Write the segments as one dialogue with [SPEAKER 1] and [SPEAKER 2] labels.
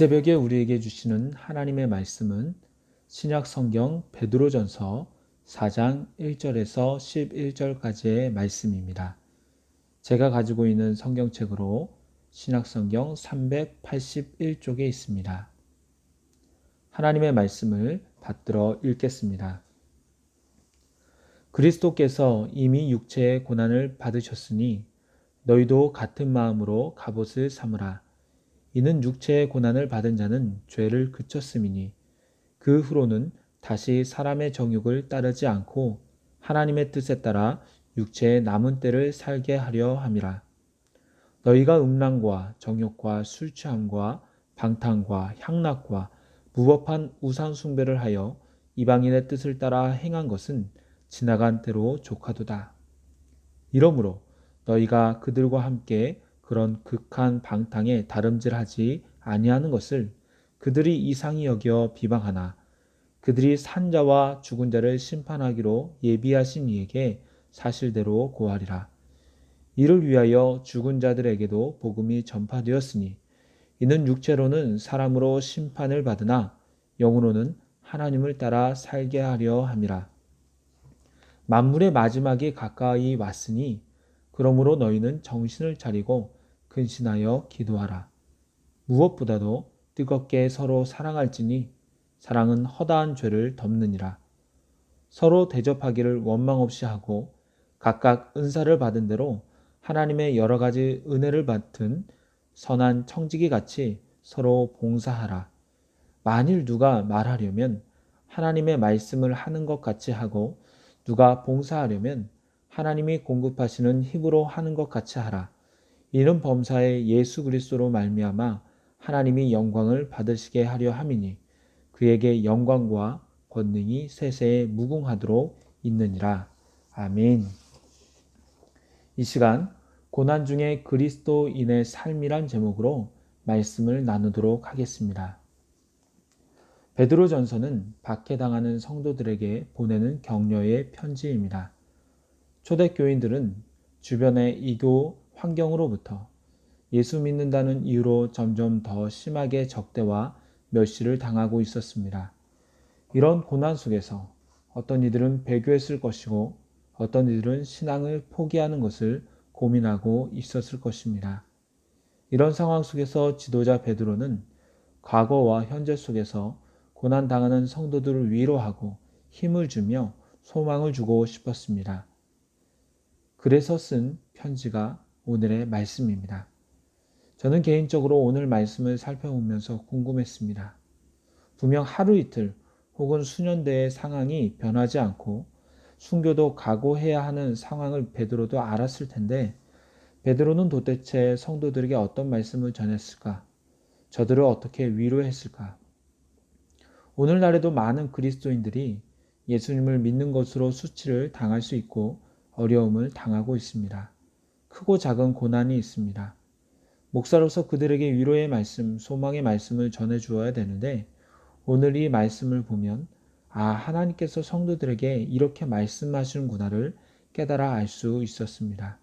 [SPEAKER 1] 이 새벽에 우리에게 주시는 하나님의 말씀은 신약 성경 베드로전서 4장 1절에서 11절까지의 말씀입니다. 제가 가지고 있는 성경책으로 신약 성경 381쪽에 있습니다. 하나님의 말씀을 받들어 읽겠습니다. 그리스도께서 이미 육체의 고난을 받으셨으니 너희도 같은 마음으로 갑옷을 삼으라. 이는 육체의 고난을 받은 자는 죄를 그쳤음이니 그 후로는 다시 사람의 정욕을 따르지 않고 하나님의 뜻에 따라 육체의 남은 때를 살게 하려 함이라. 너희가 음란과 정욕과 술 취함과 방탕과 향락과 무법한 우상 숭배를 하여 이방인의 뜻을 따라 행한 것은 지나간 때로 조카도다. 이러므로 너희가 그들과 함께 그런 극한 방탕에 다름질하지 아니하는 것을 그들이 이상히 여겨 비방하나 그들이 산 자와 죽은 자를 심판하기로 예비하신 이에게 사실대로 고하리라. 이를 위하여 죽은 자들에게도 복음이 전파되었으니 이는 육체로는 사람으로 심판을 받으나 영으로는 하나님을 따라 살게 하려 함이라. 만물의 마지막이 가까이 왔으니 그러므로 너희는 정신을 차리고 근신하여 기도하라. 무엇보다도 뜨겁게 서로 사랑할지니 사랑은 허다한 죄를 덮느니라. 서로 대접하기를 원망 없이 하고 각각 은사를 받은 대로 하나님의 여러 가지 은혜를 받은 선한 청지기 같이 서로 봉사하라. 만일 누가 말하려면 하나님의 말씀을 하는 것 같이 하고 누가 봉사하려면 하나님이 공급하시는 힘으로 하는 것 같이 하라. 이는 범사에 예수 그리스도로 말미암아 하나님이 영광을 받으시게 하려 함이니 그에게 영광과 권능이 세세에 무궁하도록 있느니라. 아멘. 이 시간 고난 중에 그리스도인의 삶이란 제목으로 말씀을 나누도록 하겠습니다. 베드로전서는 박해당하는 성도들에게 보내는 격려의 편지입니다. 초대교인들은 주변의 이교 환경으로부터 예수 믿는다는 이유로 점점 더 심하게 적대와 멸시를 당하고 있었습니다. 이런 고난 속에서 어떤 이들은 배교했을 것이고 어떤 이들은 신앙을 포기하는 것을 고민하고 있었을 것입니다. 이런 상황 속에서 지도자 베드로는 과거와 현재 속에서 고난당하는 성도들을 위로하고 힘을 주며 소망을 주고 싶었습니다. 그래서 쓴 편지가 오늘의 말씀입니다. 저는 개인적으로 오늘 말씀을 살펴보면서 궁금했습니다. 분명 하루 이틀 혹은 수년대의 상황이 변하지 않고 순교도 각오해야 하는 상황을 베드로도 알았을 텐데 베드로는 도대체 성도들에게 어떤 말씀을 전했을까? 저들을 어떻게 위로했을까? 오늘날에도 많은 그리스도인들이 예수님을 믿는 것으로 수치를 당할 수 있고 어려움을 당하고 있습니다. 크고 작은 고난이 있습니다. 목사로서 그들에게 위로의 말씀, 소망의 말씀을 전해주어야 되는데 오늘 이 말씀을 보면 하나님께서 성도들에게 이렇게 말씀하시는구나를 깨달아 알 수 있었습니다.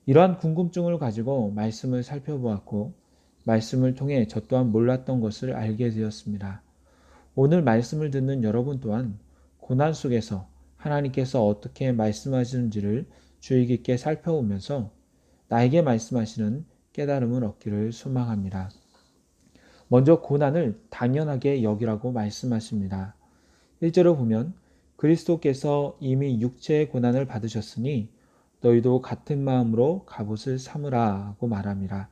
[SPEAKER 1] 이러한 궁금증을 가지고 말씀을 살펴보았고 말씀을 통해 저 또한 몰랐던 것을 알게 되었습니다. 오늘 말씀을 듣는 여러분 또한 고난 속에서 하나님께서 어떻게 말씀하시는지를 주의 깊게 살펴보면서 나에게 말씀하시는 깨달음을 얻기를 소망합니다. 먼저 고난을 당연하게 여기라고 말씀하십니다. 1절을 보면 그리스도께서 이미 육체의 고난을 받으셨으니 너희도 같은 마음으로 갑옷을 삼으라고 말합니다.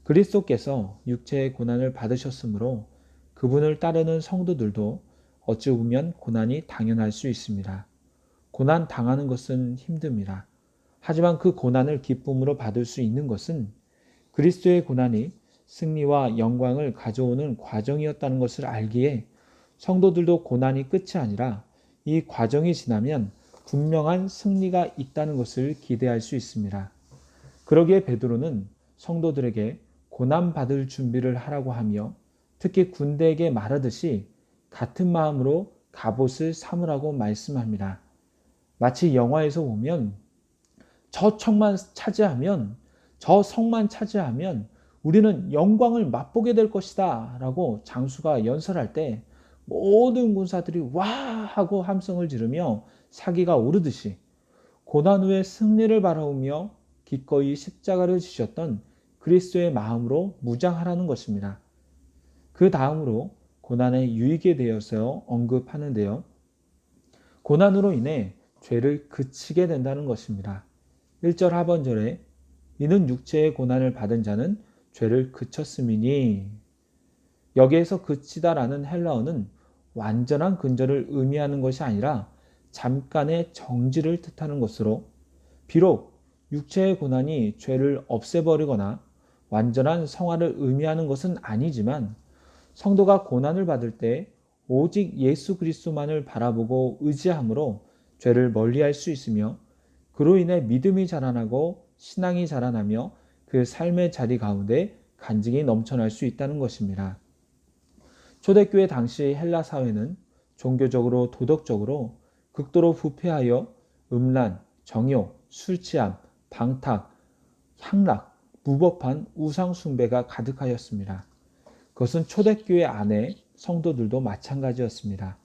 [SPEAKER 1] 그리스도께서 육체의 고난을 받으셨으므로 그분을 따르는 성도들도 어찌 보면 고난이 당연할 수 있습니다. 고난 당하는 것은 힘듭니다. 하지만 그 고난을 기쁨으로 받을 수 있는 것은 그리스도의 고난이 승리와 영광을 가져오는 과정이었다는 것을 알기에 성도들도 고난이 끝이 아니라 이 과정이 지나면 분명한 승리가 있다는 것을 기대할 수 있습니다. 그러기에 베드로는 성도들에게 고난받을 준비를 하라고 하며 특히 군대에게 말하듯이 같은 마음으로 갑옷을 삼으라고 말씀합니다. 마치 영화에서 보면 저 성만 차지하면 우리는 영광을 맛보게 될 것이다 라고 장수가 연설할 때 모든 군사들이 와 하고 함성을 지르며 사기가 오르듯이 고난 후에 승리를 바라보며 기꺼이 십자가를 지셨던 그리스도의 마음으로 무장하라는 것입니다. 그 다음으로 고난의 유익에 대해서 언급하는데요. 고난으로 인해 죄를 그치게 된다는 것입니다. 1절 하반절에 이는 육체의 고난을 받은 자는 죄를 그쳤음이니, 여기에서 그치다라는 헬라어는 완전한 근절을 의미하는 것이 아니라 잠깐의 정지를 뜻하는 것으로, 비록 육체의 고난이 죄를 없애버리거나 완전한 성화를 의미하는 것은 아니지만, 성도가 고난을 받을 때 오직 예수 그리스도만을 바라보고 의지함으로 죄를 멀리할 수 있으며, 그로 인해 믿음이 자라나고 신앙이 자라나며 그 삶의 자리 가운데 간증이 넘쳐날 수 있다는 것입니다. 초대교회 당시 헬라 사회는 종교적으로 도덕적으로 극도로 부패하여 음란, 정욕, 술취함, 방탕, 향락, 무법한 우상 숭배가 가득하였습니다. 그것은 초대교회 안에 성도들도 마찬가지였습니다.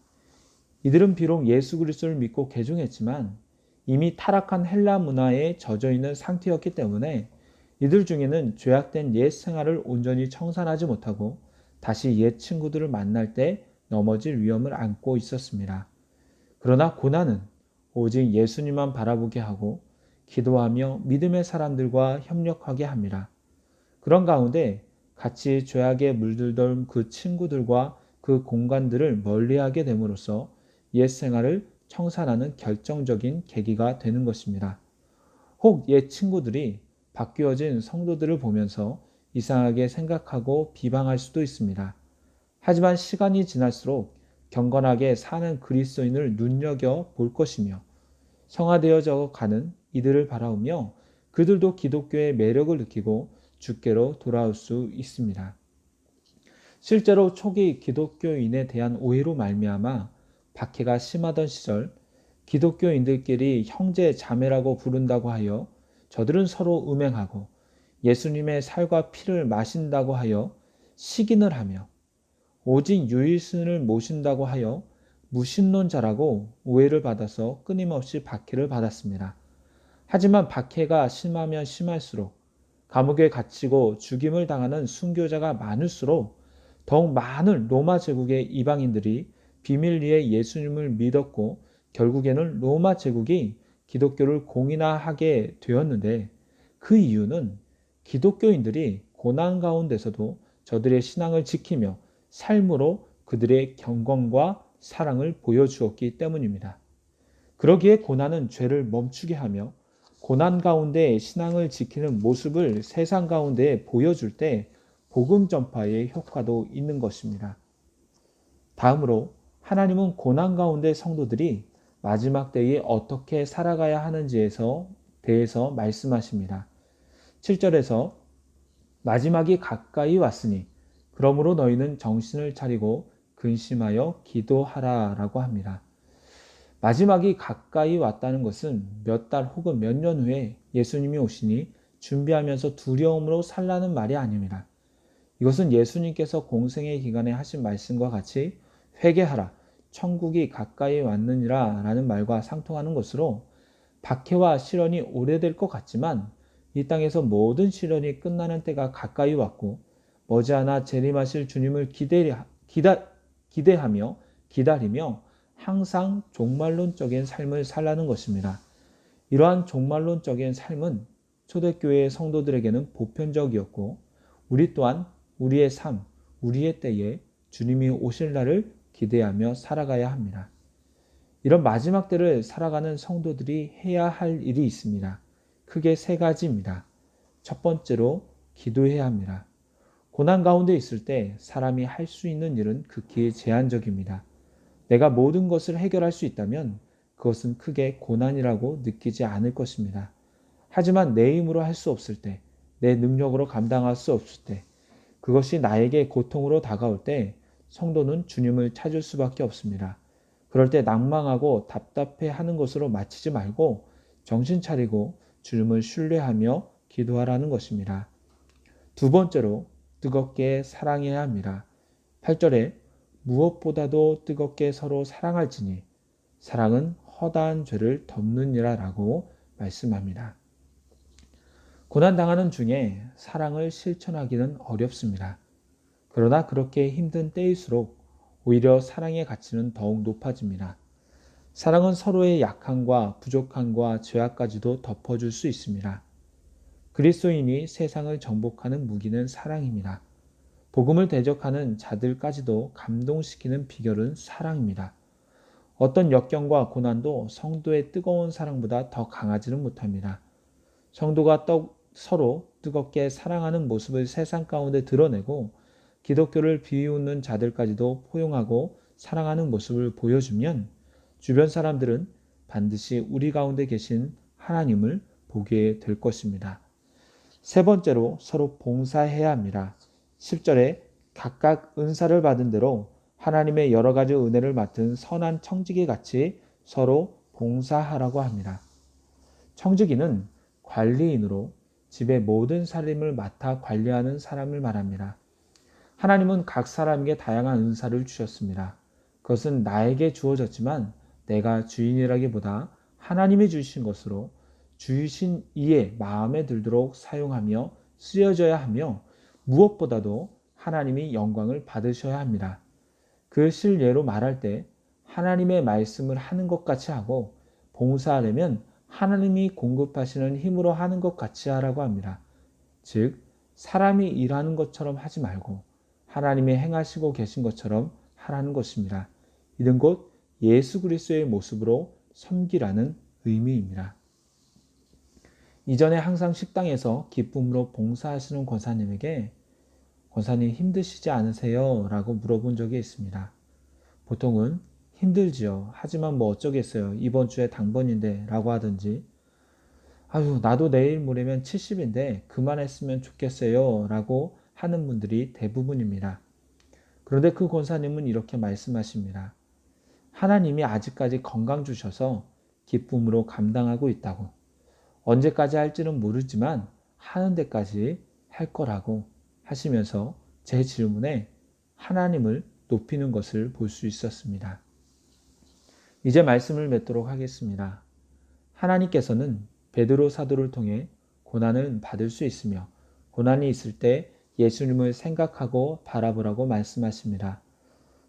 [SPEAKER 1] 이들은 비록 예수 그리스도를 믿고 개종했지만 이미 타락한 헬라 문화에 젖어 있는 상태였기 때문에 이들 중에는 죄악된 옛 생활을 온전히 청산하지 못하고 다시 옛 친구들을 만날 때 넘어질 위험을 안고 있었습니다. 그러나 고난은 오직 예수님만 바라보게 하고 기도하며 믿음의 사람들과 협력하게 합니다. 그런 가운데 같이 죄악에 물들던 그 친구들과 그 공간들을 멀리하게 됨으로써 옛 생활을 청산하는 결정적인 계기가 되는 것입니다. 혹 옛 친구들이 바뀌어진 성도들을 보면서 이상하게 생각하고 비방할 수도 있습니다. 하지만 시간이 지날수록 경건하게 사는 그리스도인을 눈여겨 볼 것이며 성화되어져 가는 이들을 바라보며 그들도 기독교의 매력을 느끼고 주께로 돌아올 수 있습니다. 실제로 초기 기독교인에 대한 오해로 말미암아 박해가 심하던 시절 기독교인들끼리 형제 자매라고 부른다고 하여 저들은 서로 음행하고 예수님의 살과 피를 마신다고 하여 시긴을 하며 오직 유일신을 모신다고 하여 무신론자라고 오해를 받아서 끊임없이 박해를 받았습니다. 하지만 박해가 심하면 심할수록 감옥에 갇히고 죽임을 당하는 순교자가 많을수록 더욱 많은 로마 제국의 이방인들이 비밀리에 예수님을 믿었고 결국에는 로마 제국이 기독교를 공인화하게 되었는데, 그 이유는 기독교인들이 고난 가운데서도 저들의 신앙을 지키며 삶으로 그들의 경건과 사랑을 보여주었기 때문입니다. 그러기에 고난은 죄를 멈추게 하며 고난 가운데 신앙을 지키는 모습을 세상 가운데 보여줄 때 복음 전파의 효과도 있는 것입니다. 다음으로 하나님은 고난 가운데 성도들이 마지막 때에 어떻게 살아가야 하는지에 대해서 말씀하십니다. 7절에서 마지막이 가까이 왔으니 그러므로 너희는 정신을 차리고 근심하여 기도하라 라고 합니다. 마지막이 가까이 왔다는 것은 몇 달 혹은 몇 년 후에 예수님이 오시니 준비하면서 두려움으로 살라는 말이 아닙니다. 이것은 예수님께서 공생의 기간에 하신 말씀과 같이 회개하라, 천국이 가까이 왔느니라 라는 말과 상통하는 것으로 박해와 시련이 오래될 것 같지만 이 땅에서 모든 시련이 끝나는 때가 가까이 왔고 머지않아 재림하실 주님을 기대하며 기다리며 항상 종말론적인 삶을 살라는 것입니다. 이러한 종말론적인 삶은 초대교회의 성도들에게는 보편적이었고 우리 또한 우리의 삶, 우리의 때에 주님이 오실 날을 기대하며 살아가야 합니다. 이런 마지막 때를 살아가는 성도들이 해야 할 일이 있습니다. 크게 세 가지입니다. 첫 번째로 기도해야 합니다. 고난 가운데 있을 때 사람이 할 수 있는 일은 극히 제한적입니다. 내가 모든 것을 해결할 수 있다면 그것은 크게 고난이라고 느끼지 않을 것입니다. 하지만 내 힘으로 할 수 없을 때, 내 능력으로 감당할 수 없을 때, 그것이 나에게 고통으로 다가올 때 성도는 주님을 찾을 수밖에 없습니다. 그럴 때 낭망하고 답답해하는 것으로 마치지 말고 정신 차리고 주님을 신뢰하며 기도하라는 것입니다. 두 번째로 뜨겁게 사랑해야 합니다. 8절에 무엇보다도 뜨겁게 서로 사랑할지니 사랑은 허다한 죄를 덮느니라 라고 말씀합니다. 고난당하는 중에 사랑을 실천하기는 어렵습니다. 그러나 그렇게 힘든 때일수록 오히려 사랑의 가치는 더욱 높아집니다. 사랑은 서로의 약함과 부족함과 죄악까지도 덮어줄 수 있습니다. 그리스도인이 세상을 정복하는 무기는 사랑입니다. 복음을 대적하는 자들까지도 감동시키는 비결은 사랑입니다. 어떤 역경과 고난도 성도의 뜨거운 사랑보다 더 강하지는 못합니다. 성도가 서로 뜨겁게 사랑하는 모습을 세상 가운데 드러내고 기독교를 비웃는 자들까지도 포용하고 사랑하는 모습을 보여주면 주변 사람들은 반드시 우리 가운데 계신 하나님을 보게 될 것입니다. 세 번째로 서로 봉사해야 합니다. 10절에 각각 은사를 받은 대로 하나님의 여러 가지 은혜를 맡은 선한 청지기 같이 서로 봉사하라고 합니다. 청지기는 관리인으로 집의 모든 살림을 맡아 관리하는 사람을 말합니다. 하나님은 각 사람에게 다양한 은사를 주셨습니다. 그것은 나에게 주어졌지만 내가 주인이라기보다 하나님이 주신 것으로 주신 이의 마음에 들도록 사용하며 쓰여져야 하며 무엇보다도 하나님이 영광을 받으셔야 합니다. 그 실례로 말할 때 하나님의 말씀을 하는 것 같이 하고 봉사하려면 하나님이 공급하시는 힘으로 하는 것 같이 하라고 합니다. 즉 사람이 일하는 것처럼 하지 말고 하나님이 행하시고 계신 것처럼 하라는 것입니다. 이는 곧 예수 그리스도의 모습으로 섬기라는 의미입니다. 이전에 항상 식당에서 기쁨으로 봉사하시는 권사님에게 권사님 힘드시지 않으세요? 라고 물어본 적이 있습니다. 보통은 힘들지요. 하지만 뭐 어쩌겠어요. 이번 주에 당번인데 라고 하든지 아유 나도 내일 모레면 70인데 그만했으면 좋겠어요 라고 하는 분들이 대부분입니다. 그런데 그 권사님은 이렇게 말씀하십니다. 하나님이 아직까지 건강 주셔서 기쁨으로 감당하고 있다고. 언제까지 할지는 모르지만 하는 데까지 할 거라고 하시면서 제 질문에 하나님을 높이는 것을 볼 수 있었습니다. 이제 말씀을 맺도록 하겠습니다. 하나님께서는 베드로 사도를 통해 고난을 받을 수 있으며 고난이 있을 때 예수님을 생각하고 바라보라고 말씀하십니다.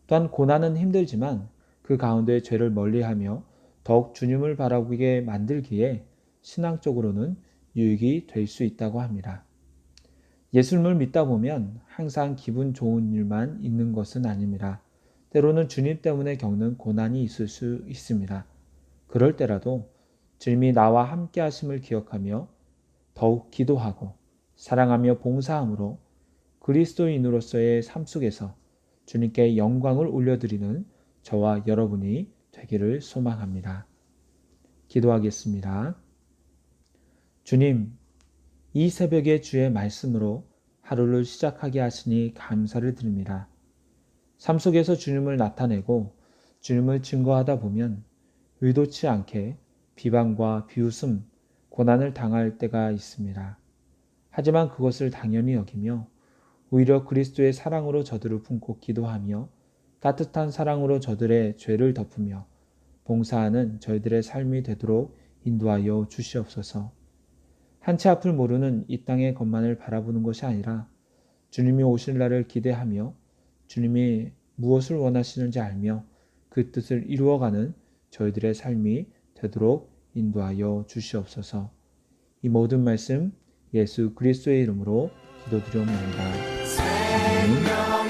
[SPEAKER 1] 또한 고난은 힘들지만 그 가운데 죄를 멀리하며 더욱 주님을 바라보게 만들기에 신앙적으로는 유익이 될 수 있다고 합니다. 예수님을 믿다 보면 항상 기분 좋은 일만 있는 것은 아닙니다. 때로는 주님 때문에 겪는 고난이 있을 수 있습니다. 그럴 때라도 주님이 나와 함께 하심을 기억하며 더욱 기도하고 사랑하며 봉사함으로 그리스도인으로서의 삶 속에서 주님께 영광을 올려드리는 저와 여러분이 되기를 소망합니다. 기도하겠습니다. 주님, 이 새벽에 주의 말씀으로 하루를 시작하게 하시니 감사를 드립니다. 삶 속에서 주님을 나타내고 주님을 증거하다 보면 의도치 않게 비방과 비웃음, 고난을 당할 때가 있습니다. 하지만 그것을 당연히 여기며 오히려 그리스도의 사랑으로 저들을 품고 기도하며 따뜻한 사랑으로 저들의 죄를 덮으며 봉사하는 저희들의 삶이 되도록 인도하여 주시옵소서. 한치 앞을 모르는 이 땅의 것만을 바라보는 것이 아니라 주님이 오실 날을 기대하며 주님이 무엇을 원하시는지 알며 그 뜻을 이루어가는 저희들의 삶이 되도록 인도하여 주시옵소서. 이 모든 말씀 예수 그리스도의 이름으로 기도드리옵나이다. 아멘.